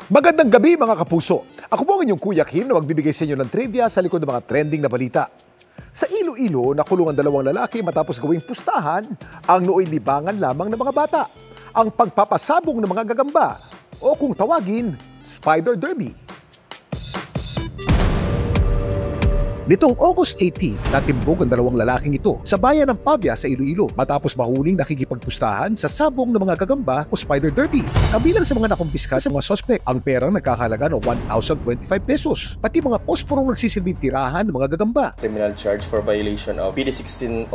Magandang gabi mga kapuso. Ako po ang inyong Kuya Kim na magbibigay sa inyo ng trivia sa likod ng mga trending na balita. Sa Iloilo, nakulong ang dalawang lalaki matapos gawing pustahan ang nooy libangan lamang ng mga bata. Ang pagpapasabong ng mga gagamba o kung tawagin, Spider Derby. Nitong August 18, natimbog ang dalawang lalaking ito sa bayan ng Pavia sa Iloilo matapos mahuling nakikipagpustahan sa sabong ng mga gagamba o Spider Derby. Kabilang sa mga nakumpiska sa mga sospek, ang perang nagkakahalaga ng 1,025 pesos, pati mga posporong nagsisilbing tirahan ng mga gagamba. Criminal charge for violation of PD 1602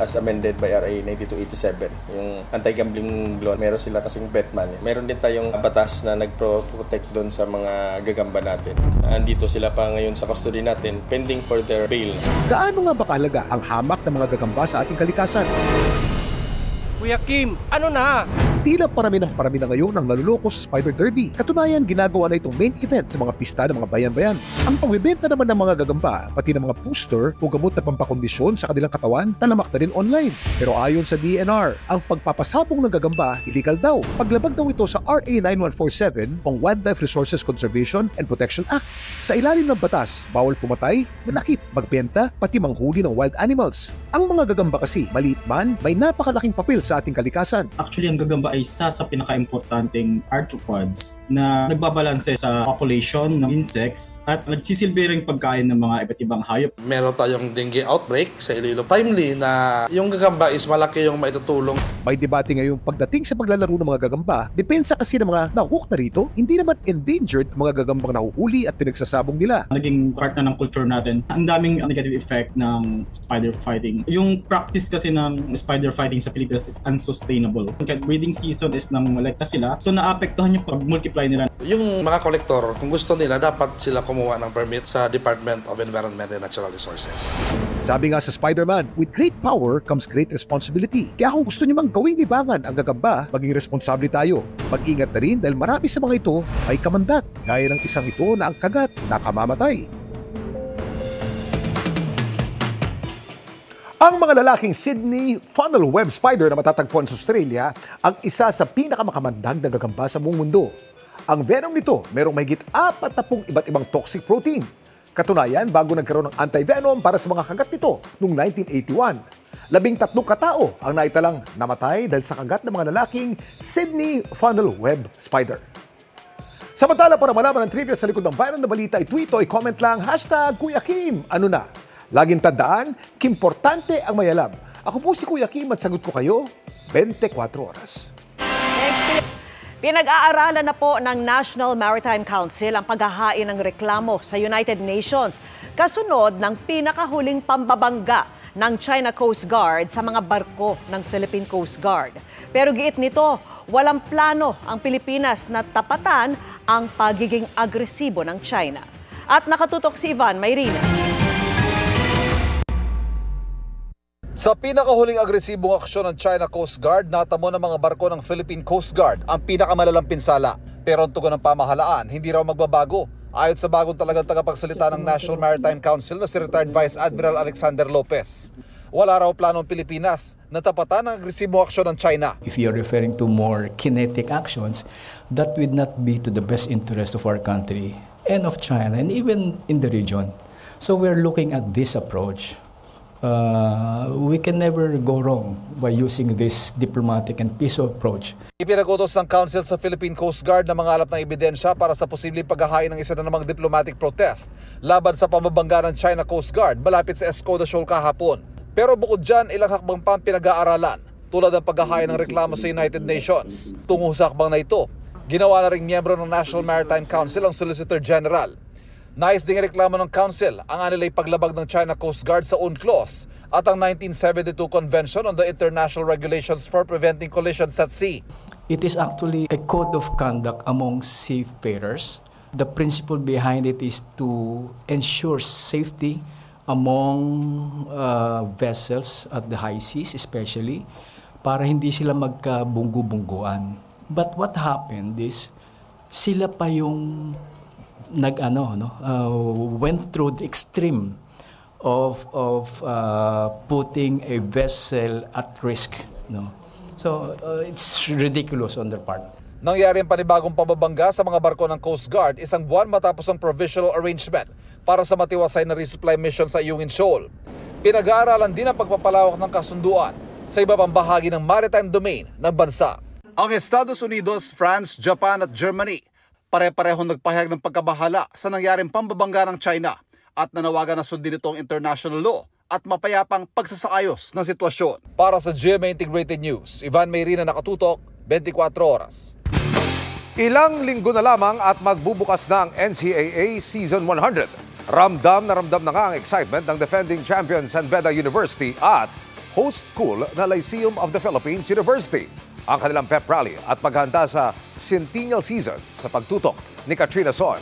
as amended by RA 9287. Yung anti-gambling law, meron sila kasing betman. Meron din tayong batas na nagpro-protect doon sa mga gagamba natin. Andito sila pa ngayon sa custody natin, pending for their bail. Gaano nga ba kahalaga ang hamak ng mga gagamba sa ating kalikasan? Kuya Kim, ano na? Tila parami na ngayon ang naluloko sa Spider Derby. Katunayan, ginagawa na itong main event sa mga pista ng mga bayan-bayan. Ang pagbebenta naman ng mga gagamba, pati ng mga booster o gamot na pampakondisyon sa kanilang katawan, talamak na rin online. Pero ayon sa DNR, ang pagpapasabong ng gagamba, illegal daw. Paglabag daw ito sa RA 9147 o Wildlife Resources Conservation and Protection Act. Sa ilalim ng batas, bawal pumatay, manakit, magbenta, pati manghuli ng wild animals. Ang mga gagamba kasi, maliit man, may napakalaking papel sa ating kalikasan. Actually, ang gagamba ay isa sa pinaka-importanting arthropods na nagbabalanse sa population ng insects at nagsisilbi ring pagkain ng mga iba't ibang hayop. Meron tayong dengue outbreak sa Iloilo. Timely na yung gagamba is malaki yung maitutulong. May debate ngayong pagdating sa paglalaro ng mga gagamba, depensa kasi ng mga nahook na rito, hindi naman endangered ang mga gagambang nahuhuli at pinagsasabong nila. Naging part na ng culture natin. Ang daming negative effect ng spider fighting. Yung practice kasi ng spider fighting sa Pilipinas is unsustainable. Kahit breeding season is nang molekta sila, so naapektuhan yung pag-multiply nila. Yung mga kolektor, kung gusto nila, dapat sila kumuha ng permit sa Department of Environment and Natural Resources. Sabi nga sa Spider-Man, with great power comes great responsibility. Kaya kung gusto nyo mang gawing libangan ang gagamba, maging responsable tayo. Mag-ingat na rin dahil marami sa mga ito ay kamandat, gaya ng isang ito na ang kagat nakamamatay. Ang mga lalaking Sydney funnel web spider na matatagpuan sa Australia ang isa sa pinakamakamandag na gagamba sa buong mundo. Ang venom nito merong mahigit 40 iba't ibang toxic protein. Katunayan, bago nagkaroon ng anti-venom para sa mga kagat nito noong 1981. 13 katao ang naitalang namatay dahil sa kagat ng mga lalaking Sydney funnel web spider. Samantala, para malaman ang trivia sa likod ng viral na balita, i-tweet o i-comment lang #Kuya Kim. Ano na? Laging tandaan, kimportante ang mayalab. Ako po si Kuya Kim at sagot ko kayo 24 oras. Pinag-aaralan na po ng National Maritime Council ang paghahain ng reklamo sa United Nations kasunod ng pinakahuling pambabangga ng China Coast Guard sa mga barko ng Philippine Coast Guard. Pero giit nito, walang plano ang Pilipinas na tapatan ang pagiging agresibo ng China. At nakatutok si Ivan Mayrina. Sa pinakahuling agresibong aksyon ng China Coast Guard, natamo ng mga barko ng Philippine Coast Guard ang pinakamalalang pinsala. Pero ang tugon ng pamahalaan, hindi raw magbabago. Ayon sa bagong talagang tagapagsalita ng National Maritime Council na si retired Vice Admiral Alexander Lopez. Wala raw planong Pilipinas na tapatan ang agresibong aksyon ng China. If you're referring to more kinetic actions, that would not be to the best interest of our country and of China and even in the region. So we're looking at this approach. We can never go wrong by using this diplomatic and peaceful approach. Ipinagutos ng Council sa Philippine Coast Guard na mangalap ng ebidensya para sa posibleng paghahain ng isa na namang diplomatic protest laban sa pamabangga ng China Coast Guard malapit sa Escoda Shoal kahapon. Pero bukod dyan, ilang hakbang pa ang pinag-aaralan tulad ng paghahain ng reklamo sa United Nations. Tungo sa hakbang na ito, ginawa na ring miyembro ng National Maritime Council ang Solicitor General. Nais ding reklamo ng Council ang anilay paglabag ng China Coast Guard sa UNCLOS at ang 1972 Convention on the International Regulations for Preventing Collisions at Sea. It is actually a code of conduct among seafarers. The principle behind it is to ensure safety among vessels at the high seas especially, para hindi sila magkabunggu-bungguan. But what happened is, sila pa yung went through the extreme of putting a vessel at risk. No? So it's ridiculous on their part. Nangyari ang panibagong pababangga sa mga barko ng Coast Guard isang buwan matapos ang provisional arrangement para sa matiwasay na resupply mission sa Ayungin Shoal. Pinag-aaralan din ang pagpapalawak ng kasunduan sa iba pang bahagi ng maritime domain ng bansa. Ang Estados Unidos, France, Japan at Germany pare-parehong nagpahayag ng pagkabahala sa nangyaring pambabangga ng China at nanawagan na sundin itong international law at mapayapang pagsasaayos ng sitwasyon. Para sa GMA Integrated News, Ivan Mayrina, nakatutok, 24 oras. Ilang linggo na lamang at magbubukas na ang NCAA Season 100. Ramdam na nga ang excitement ng defending champion San Beda University at host school na Lyceum of the Philippines University. Ang kanilang pep rally at paghahanda sa Centennial Season sa pagtutok ni Katrina Son.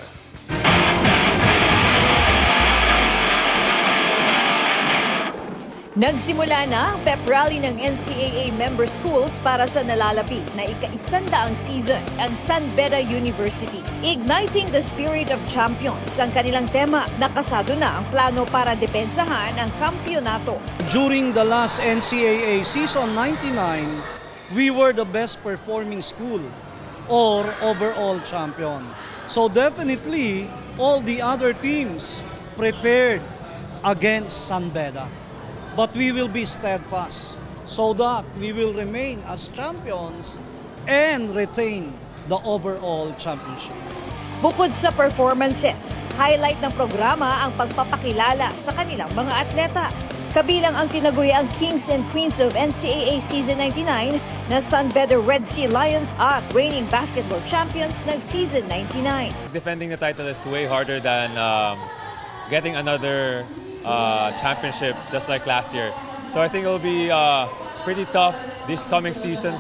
Nagsimula na ang pep rally ng NCAA member schools para sa nalalapit na ika-100 season ang San Beda University. Igniting the spirit of champions ang kanilang tema. Nakasado na ang plano para depensahan ang kampyonato. During the last NCAA season 99, we were the best performing school or overall champion. So definitely all the other teams prepared against San Beda. But we will be steadfast so that we will remain as champions and retain the overall championship. Bukod sa performances, highlight ng programa ang pagpapakilala sa kanilang mga atleta. Kabilang ang tinaguriang Kings and Queens of NCAA Season 99 na San Beda Red Sea Lions at reigning basketball champions ng Season 99. Defending the title is way harder than getting another championship just like last year. So I think it will be pretty tough this coming season.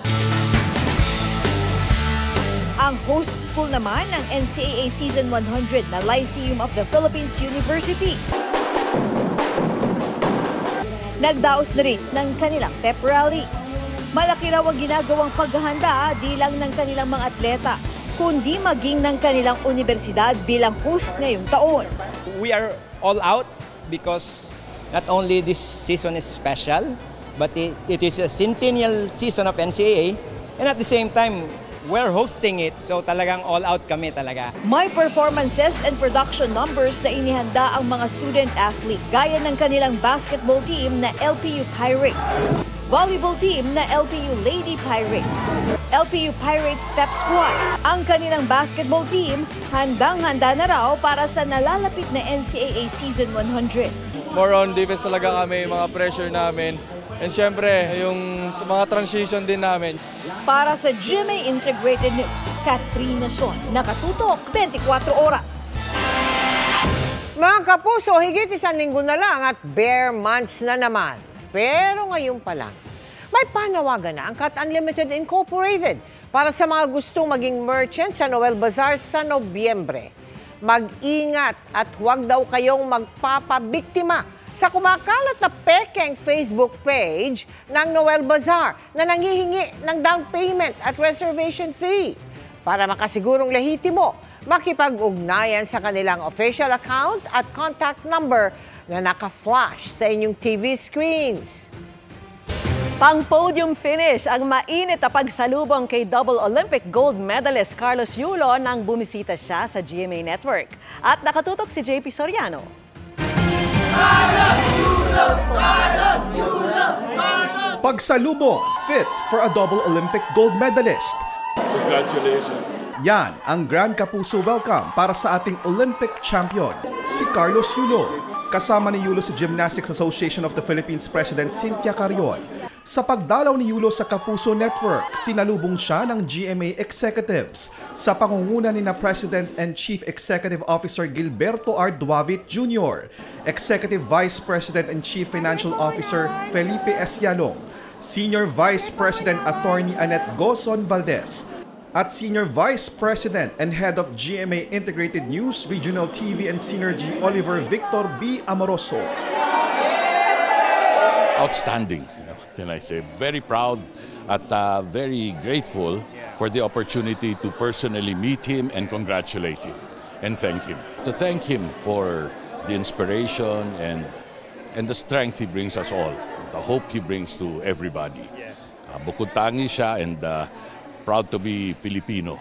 Ang host school naman ng NCAA Season 100 na Lyceum of the Philippines University. Nagdaos na rin ng kanilang pep rally. Malaki raw ang ginagawang paghahanda di lang ng kanilang mga atleta, kundi maging ng kanilang universidad bilang host ngayong taon. We are all out because not only this season is special, but it is a centennial season of NCAA, and at the same time, we're hosting it, so talagang all out kami talaga. May performances and production numbers na inihanda ang mga student-athlete, gaya ng kanilang basketball team na LPU Pirates, volleyball team na LPU Lady Pirates, LPU Pirates Pep Squad. Ang kanilang basketball team, handang-handa na raw para sa nalalapit na NCAA Season 100. More on defense talaga kami, mga pressure namin. And syempre, yung mga transition din namin. Para sa GMA Integrated News, Katrina Son, nakatutok 24 oras. Mga kapuso, higit 1 linggo na lang at bare months na naman. Pero ngayon pa lang, may panawagan na ang Cat Unlimited Incorporated para sa mga gustong maging merchant sa Noel Bazaar sa Nobyembre. Mag-ingat at huwag daw kayong magpapabiktima sa kumakalat na pekeng Facebook page ng Noel Bazaar na nanghihingi ng down payment at reservation fee. Para makasigurong lehitimo, makipag-ugnayan sa kanilang official account at contact number na naka-flash sa inyong TV screens. Pang-podium finish ang mainit na pagsalubong kay double Olympic gold medalist Carlos Yulo nang bumisita siya sa GMA Network. At nakatutok si JP Soriano. Pagsalubong fit for a double Olympic gold medalist. Congratulations. Yan ang Grand Kapuso welcome para sa ating Olympic champion, si Carlos Yulo. Kasama ni Yulo sa Gymnastics Association of the Philippines President Cynthia Carrion. Sa pagdalaw ni Yulo sa Kapuso Network, sinalubong siya ng GMA executives sa pangunguna ni na President and Chief Executive Officer Gilberto R. Duavit Jr., Executive Vice President and Chief Financial Officer Felipe S. Yalong, Senior Vice President Attorney Annette Gozon Valdez, at Senior Vice President and Head of GMA Integrated News, Regional TV and Synergy, Oliver Victor B. Amoroso. Outstanding, can I say. Very proud at very grateful for the opportunity to personally meet him and congratulate him and thank him. To thank him for the inspiration and the strength he brings us all, the hope he brings to everybody. Bukod tangi siya and proud to be Filipino.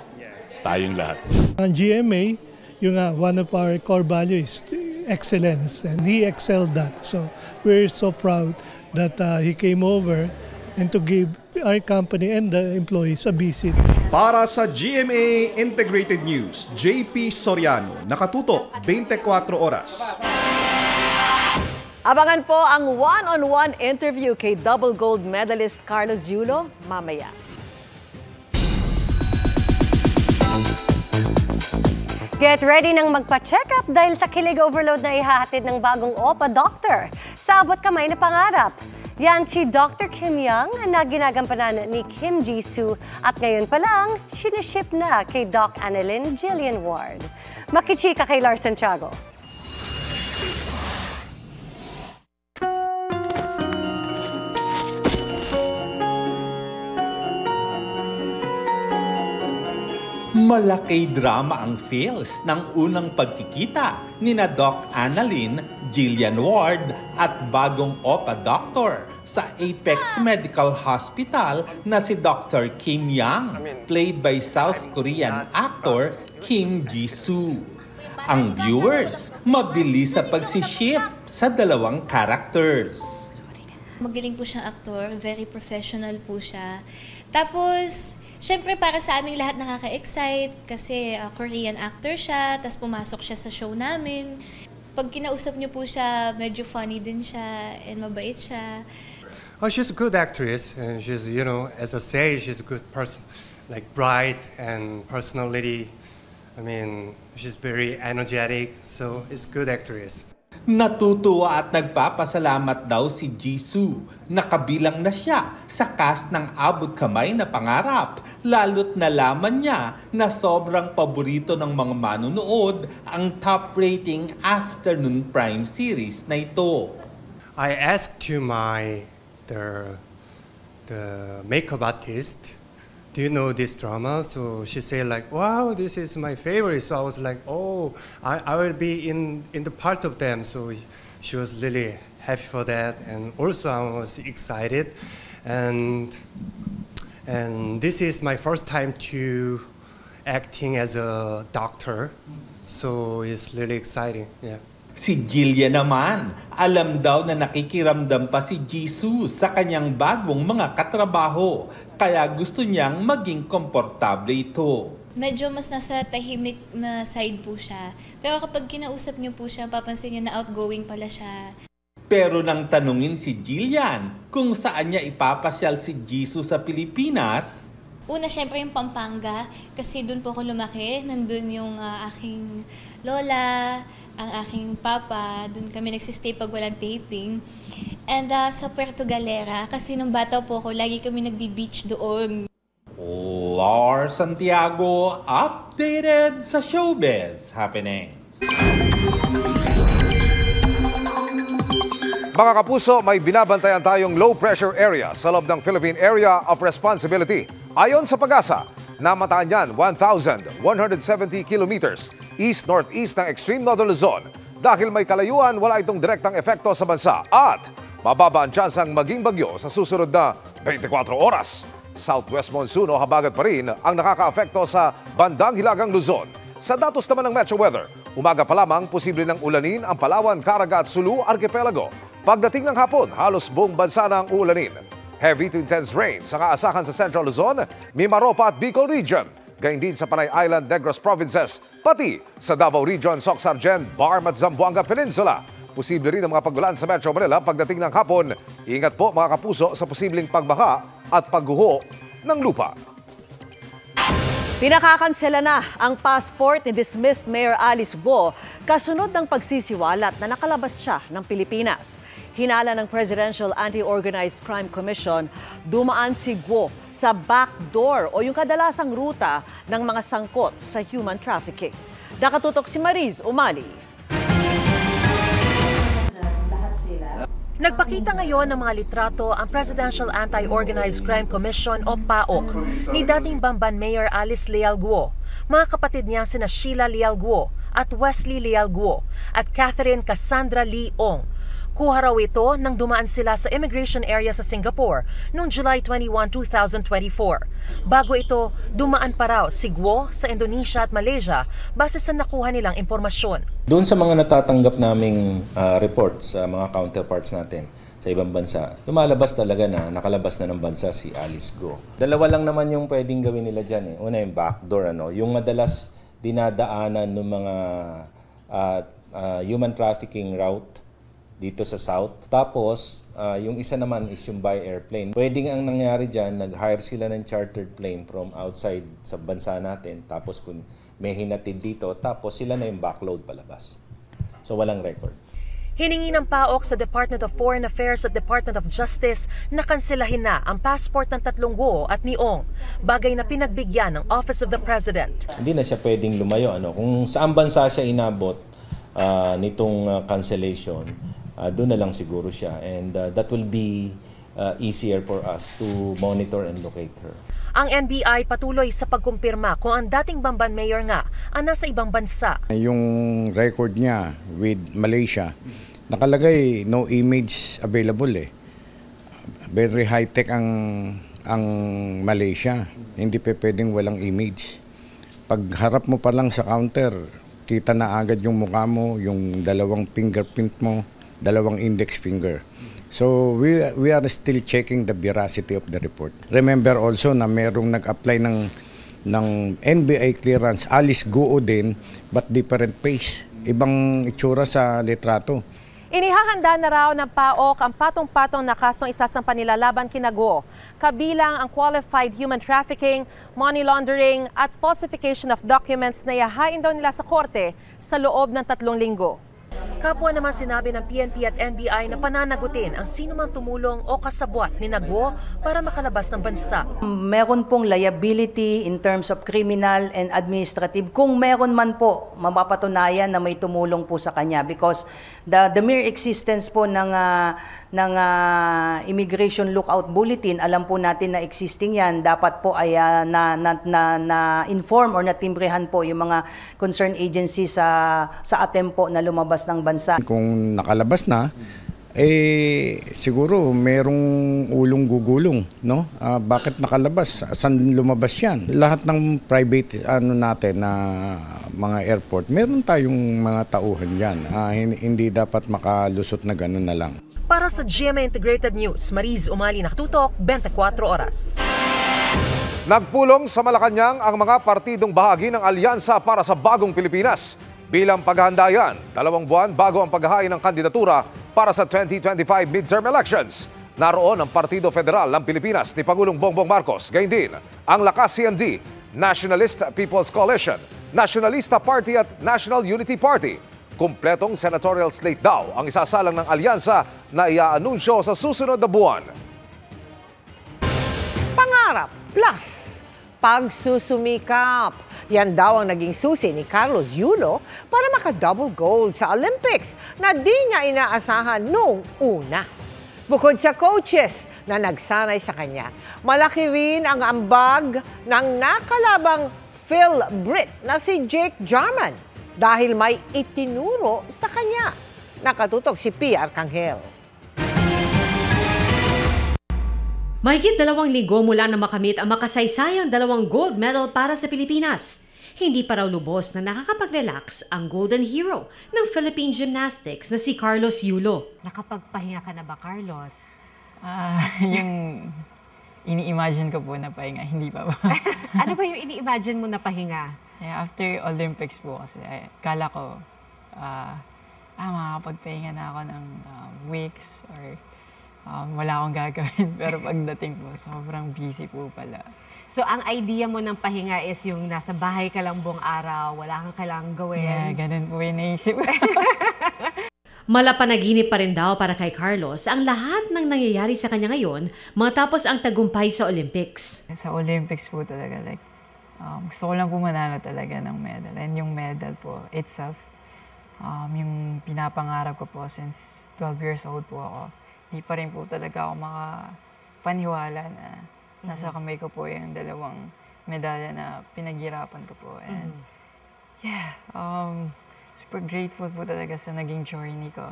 Tayong lahat. Ang GMA, yung one of our core values, excellence, and he excelled that. So we're so proud that he came over and to give our company and the employees a visit. Para sa GMA Integrated News, JP Soriano, nakatutok 24 oras. Abangan po ang one-on-one interview kay double gold medalist Carlos Yulo mamaya. Get ready nang magpa-check up dahil sa kilig overload na ihahatid ng bagong OPA Doctor sa abot kamay na pangarap. Yan si Dr. Kim Young na ginagampanan ni Kim Jisoo at ngayon pa lang, siniship na kay Doc Annalyn Jillian Ward. Makichika kay Lars Santiago. Malaki drama ang feels ng unang pagkikita ni na Doc Annalyn Jillian Ward at bagong OPA Doctor sa Apex Medical Hospital na si Dr. Kim Young, played by South Korean actor Kim Jisoo. Ang viewers mabilis sa pagsiship sa dalawang characters. Magaling po siyang aktor, very professional po siya. Tapos, syempre para sa aming lahat nakaka-excite kasi Korean actor siya, tapos pumasok siya sa show namin. Pag kinausap niyo po siya, medyo funny din siya and mabait siya. Oh, she's a good actress and she's, you know, as I say, she's a good person, like bright and personality. I mean, she's very energetic, so it's a good actress. Natutuwa at nagpapasalamat daw si Jisoo na kabilang na siya sa cast ng Abot Kamay na Pangarap, lalo't nalaman niya na sobrang paborito ng mga manunood ang top rating afternoon prime series na ito. I asked to the makeup artist, do you know this drama? So she said like, wow, this is my favorite. So I was like, oh, I will be in the part of them. So she was really happy for that. And also I was excited. And this is my first time to acting as a doctor. So it's really exciting, yeah. Si Jillian naman, alam daw na nakikiramdam pa si Jisoo sa kanyang bagong mga katrabaho, kaya gusto niyang maging komportable ito. Medyo mas nasa tahimik na side po siya. Pero kapag kinausap niyo po siya, papansin niyo na outgoing pala siya. Pero nang tanungin si Jillian kung saan niya ipapasyal si Jisoo sa Pilipinas, una, syempre yung Pampanga, kasi doon po ako lumaki. Nandun yung aking lola, ang aking papa, doon kami nagsistay pag walang taping. And sa Puerto Galera, kasi nung bata po ako, lagi kami nagbi-beach doon. Lars Santiago, updated sa showbiz happenings. Mga kapuso, may binabantayan tayong low pressure area sa loob ng Philippine Area of Responsibility. Ayon sa Pag-asa, namataan yan 1,170 kilometers east-northeast ng extreme northern Luzon. Dahil may kalayuan, wala itong direktang epekto sa bansa at mababa ang tsansang maging bagyo sa susunod na 24 oras. Southwest monsoon o habagat pa rin ang nakaka-apekto sa bandang hilagang Luzon. Sa datos naman ng Metro Weather, umaga pa lamang posible ng ulanin ang Palawan, Caraga at Sulu Archipelago. Pagdating ng hapon, halos buong bansa na ang ulanin. Heavy to intense rains ang aasahan sa Central Luzon, Mimaropa at Bicol Region. Gayun din sa Panay Island, Negros Provinces, pati sa Davao Region, Soc-Sargen, Barm at Zamboanga Peninsula. Posible rin ang mga pagulan sa Metro Manila pagdating ng hapon. Ingat po mga kapuso sa posibleng pagbaha at pagguho ng lupa. Pinakakansela na ang passport ni dismissed Mayor Alice Guo kasunod ng pagsisiwalat na nakalabas siya ng Pilipinas. Hinala ng Presidential Anti-Organized Crime Commission, dumaan si Guo sa backdoor o yung kadalasang ruta ng mga sangkot sa human trafficking. Nakatutok si Mariz Umali. Nagpakita ngayon ng mga litrato ang Presidential Anti-Organized Crime Commission o PAOC ni dating Bamban Mayor Alice Leal Guo, mga kapatid niya sina Sheila Leal Guo at Wesley Leal Guo at Catherine Cassandra Lee Ong. Kuha raw ito nang dumaan sila sa immigration area sa Singapore noong July 21, 2024. Bago ito, dumaan pa raw si Guo sa Indonesia at Malaysia base sa nakuha nilang impormasyon. Doon sa mga natatanggap naming reports sa mga counterparts natin sa ibang bansa, lumalabas talaga na nakalabas na ng bansa si Alice Guo. Dalawa lang naman yung pwedeng gawin nila dyan. Una yung backdoor, yung madalas dinadaanan ng mga human trafficking route dito sa South. Tapos, yung isa naman is yung by airplane. Pwedeng ang nangyari dyan, nag-hire sila ng chartered plane from outside sa bansa natin. Tapos kung may hinatid dito, tapos sila na yung backload palabas. So walang record. Hiningi ng PAOK sa Department of Foreign Affairs at Department of Justice na kanselahin na ang passport ng tatlong Guo at ni Ong, bagay na pinagbigyan ng Office of the President. Hindi na siya pwedeng lumayo. Kung saan bansa siya inabot nitong cancellation, doon na lang siguro siya. And that will be easier for us to monitor and locate her. Ang NBI patuloy sa pagkumpirma kung ang dating Bamban Mayor nga ang nasa ibang bansa. Yung record niya with Malaysia, nakalagay no image available Very high-tech ang Malaysia. Hindi pwedeng walang image. Pag harap mo pa lang sa counter, kita na agad yung mukha mo, yung dalawang fingerprint mo, dalawang index finger. So we are still checking the veracity of the report. Remember also na merong nag-apply ng NBI clearance, Alice Guo din, but different face. Ibang itsura sa litrato. Inihahanda na raw ng PAOK ang patong-patong na kasong isasampa nila laban kina Guo, kabilang ang qualified human trafficking, money laundering at falsification of documents na yahain daw nila sa korte sa loob ng 3 linggo. Kapwa naman sinabi ng PNP at NBI na pananagutin ang sino mang tumulong o kasabwat ni Guo para makalabas ng bansa. Meron pong liability in terms of criminal and administrative kung meron man po mapapatunayan na may tumulong po sa kanya, because the mere existence po ng immigration lookout bulletin, alam po natin na existing yan, dapat po ay na-inform or natimbrehan po yung mga concerned agencies sa ATEM po na lumabas ng bansa. Kung nakalabas na, siguro merong ulong gugulong, no? Bakit nakalabas? Saan lumabas yan? Lahat ng private natin na mga airport, meron tayong mga tauhan yan. Hindi dapat makalusot na gano'n na lang. Para sa GMA Integrated News, Mariz Umali, nakatutok, 24 oras. Nagpulong sa Malacanang ang mga partidong bahagi ng Alyansa para sa Bagong Pilipinas. Bilang paghahanda yan, 2 buwan bago ang paghahain ng kandidatura para sa 2025 midterm elections. Naroon ang Partido Federal ng Pilipinas ni Pangulong Bongbong Marcos. Gayun din, ang Lakas CND, Nationalist People's Coalition, Nationalista Party at National Unity Party. Kumpletong senatorial slate daw ang isasalang ng alyansa na iaanunsyo sa susunod na buwan. Pangarap plus pagsusumikap. Yan daw ang naging susi ni Carlos Yulo para maka-double gold sa Olympics na di niya inaasahan noong una. Bukod sa coaches na nagsanay sa kanya, malaki rin ang ambag ng nakalabang Phil Britt na si Jake Jarman dahil may itinuro sa kanya. Nakatutok si Pia Arcangel. Mahigit 2 linggo mula na makamit ang makasaysayang 2 gold medal para sa Pilipinas. Hindi pa raw lubos na nakakapag-relax ang golden hero ng Philippine Gymnastics na si Carlos Yulo. Nakapagpahinga ka na ba, Carlos? Yung ini-imagine ko po na pahinga, hindi pa ba? Ano ba yung ini-imagine mo na pahinga? Yeah, after Olympics po kasi, kala ko makakapagpahinga na ako ng weeks or wala akong gagawin. Pero pagdating po, sobrang busy po pala. So, ang idea mo ng pahinga is yung nasa bahay ka lang buong araw, wala kang kailangang gawin? Yeah, ganun po yung naisip. Malapanaginip pa rin daw para kay Carlos ang lahat ng nangyayari sa kanya ngayon matapos ang tagumpay sa Olympics. Sa Olympics po talaga, gusto ko lang po manalo talaga ng medal. And yung medal po itself, yung pinapangarap ko po since 12 years old po ako. Di pa rin po talaga ako makapaniwala na nasa kamay ko po yung 2 medalya na pinaghirapan ko po. And super grateful po talaga sa naging journey ko.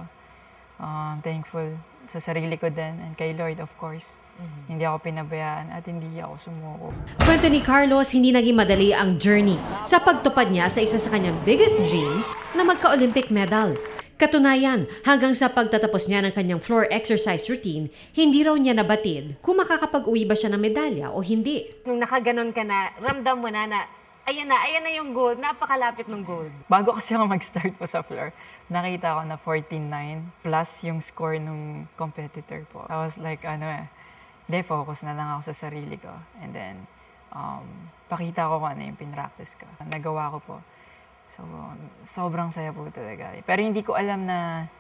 Thankful sa sarili ko din and kay Lord, of course. Hindi ako pinabayaan at hindi ako sumuko. Kwento ni Carlos, hindi naging madali ang journey sa pagtupad niya sa isa sa kanyang biggest dreams na magka-Olympic medal. Katunayan, hanggang sa pagtatapos niya ng kanyang floor exercise routine, hindi raw niya nabatid kung makakapag-uwi ba siya ng medalya o hindi. Nung nakaganon ka na, ramdam mo na ayan na yung gold, napakalapit ng gold. Bago kasi ako mag-start po sa floor, nakita ko na 14.9 plus yung score nung competitor po. I was like, focus na lang ako sa sarili ko. And then, pakita ko kung ano yung pinractice ko. Nagawa ko po. So, sobrang saya po talaga. Pero hindi ko alam na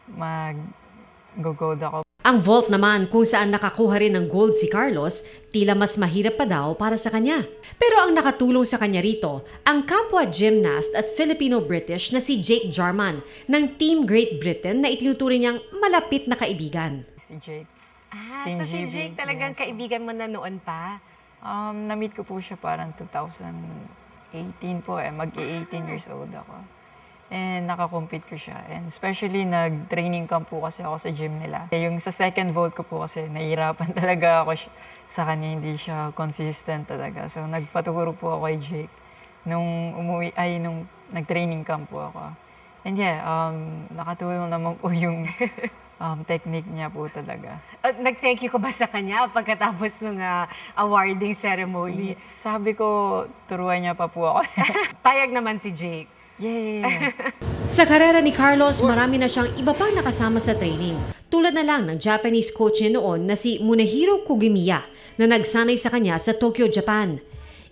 mag-gold ako. Ang vault naman, kung saan nakakuha rin ng gold si Carlos, tila mas mahirap pa daw para sa kanya. Pero ang nakatulong sa kanya rito, ang kapwa gymnast at Filipino-British na si Jake Jarman ng Team Great Britain na itinuturing niyang malapit na kaibigan. Si Jake. So si Jake talagang kaibigan mo na noon pa? Na-meet ko po siya parang 2018 po mag-18 years old ako. And nakakompete ko siya. And especially nag-training camp po kasi ako sa gym nila. Yung sa second vault ko po kasi nahihirapan talaga ako sa kanya, hindi siya consistent talaga. So nagpaturo po ako kay Jake nung nag-training camp po ako. And nakatulong naman po yung technique niya po talaga. Nag-thank you ko ba sa kanya pagkatapos ng awarding ceremony? Sabi ko, turuan niya pa po ako. Payag naman si Jake. Yeah. Sa karera ni Carlos, marami na siyang iba pang nakasama sa training. Tulad na lang ng Japanese coach niya noon na si Munehiro Kugimiya na nagsanay sa kanya sa Tokyo, Japan.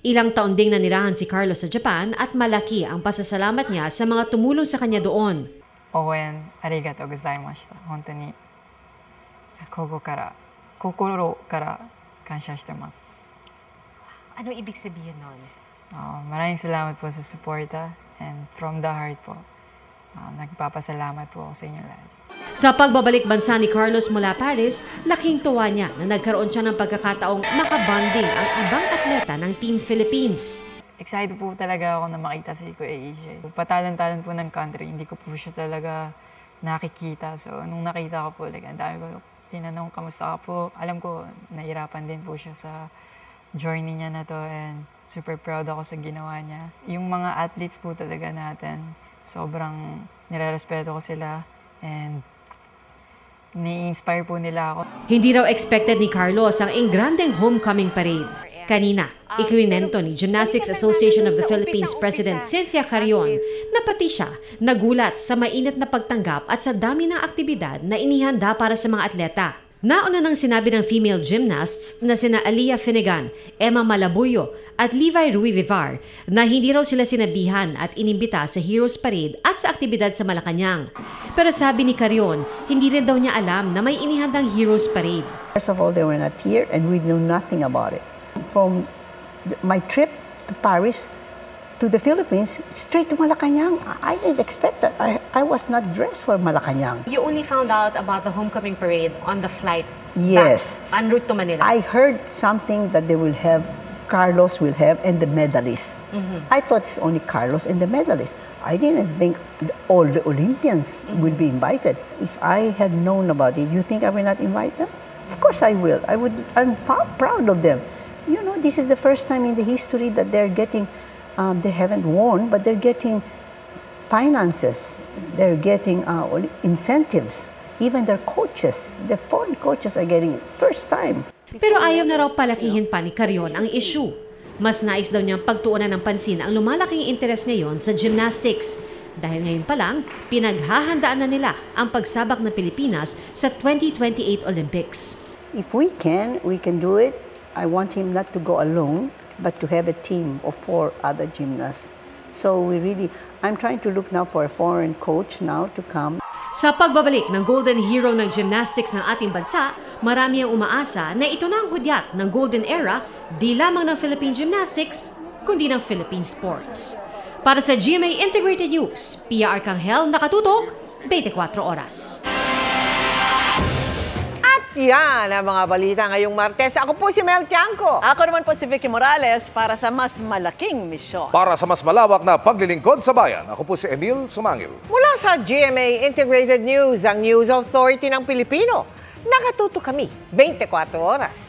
Ilang taon ding nanirahan si Carlos sa Japan at malaki ang pasasalamat niya sa mga tumulong sa kanya doon. Owen, arigatou gozaimashita. Honto ni kokoro kara kansha shitemasu. Ano ibig sabihin nun? Maraming salamat po sa suporta and from the heart po. Nagpapasalamat po ako sa inyo lahat. Sa pagbabalik bansa ni Carlos mula Paris, laking tuwa niya na nagkaroon siya ng pagkakataong makabanding ang ibang atleta ng Team Philippines. Excited po talaga ako na makita si Kuya AJ. Patalan-talan po ng country, hindi ko po siya talaga nakikita. So, nung nakita ko po, ang dami ko tinanong, kamusta ka po? Alam ko, nahirapan din po siya sa journey niya na to and super proud ako sa ginawa niya. Yung mga athletes po talaga natin, sobrang nire-respeto ko sila and ni-inspire po nila ako. Hindi raw expected ni Carlos ang engrandeng homecoming parade. Kanina, ikwinento ni Gymnastics Association of the Philippines President Cynthia Carrion na pati siya nagulat sa mainit na pagtanggap at sa dami ng aktibidad na inihanda para sa mga atleta. Nauna nang sinabi ng female gymnasts na sina Aliyah Finnegan, Emma Malabuyo at Levi Rui Vivar na hindi raw sila sinabihan at inimbita sa Heroes Parade at sa aktibidad sa Malacanang. Pero sabi ni Carrion, hindi rin daw niya alam na may inihandang Heroes Parade. First of all, they were not here and we knew nothing about it. From my trip to Paris to the Philippines, straight to Malacanang. I didn't expect that. I was not dressed for Malacanang. You only found out about the homecoming parade on the flight Yes. back, en route to Manila. I heard something that they will have, Carlos will have, and the medalists. I thought it's only Carlos and the medalists. I didn't think all the Olympians will be invited. If I had known about it, you think I will not invite them? Of course I will. I'm proud of them. You know, this is the first time in the history that they're getting, they haven't won, but they're getting finances. They're getting incentives. Even their coaches, the foreign coaches are getting it. First time. Pero ayaw na raw palakihin pa ni Carrion ang issue. Mas nais daw niyang pagtuunan ng pansin ang lumalaking interes ngayon sa gymnastics. Dahil ngayon pa lang, pinaghahandaan na nila ang pagsabak ng Pilipinas sa 2028 Olympics. If we can do it. I want him not to go alone, but to have a team of 4 other gymnasts. So I'm trying to look now for a foreign coach now to come. Sa pagbabalik ng Golden Hero ng gymnastics ng ating bansa, marami ang umaasa na ito na ang hudyat ng Golden Era, di lamang ng Philippine Gymnastics, kundi ng Philippine Sports. Para sa GMA Integrated News, Pia Arcangel, nakatutok, 24 oras. yan ang mga balita ngayong Martes. Ako po si Mel Tiangco. Ako naman po si Vicky Morales para sa mas malaking misyon. Para sa mas malawak na paglilingkod sa bayan, ako po si Emil Sumangil. Mula sa GMA Integrated News, ang News Authority ng Pilipino. Nakatuto kami 24 oras.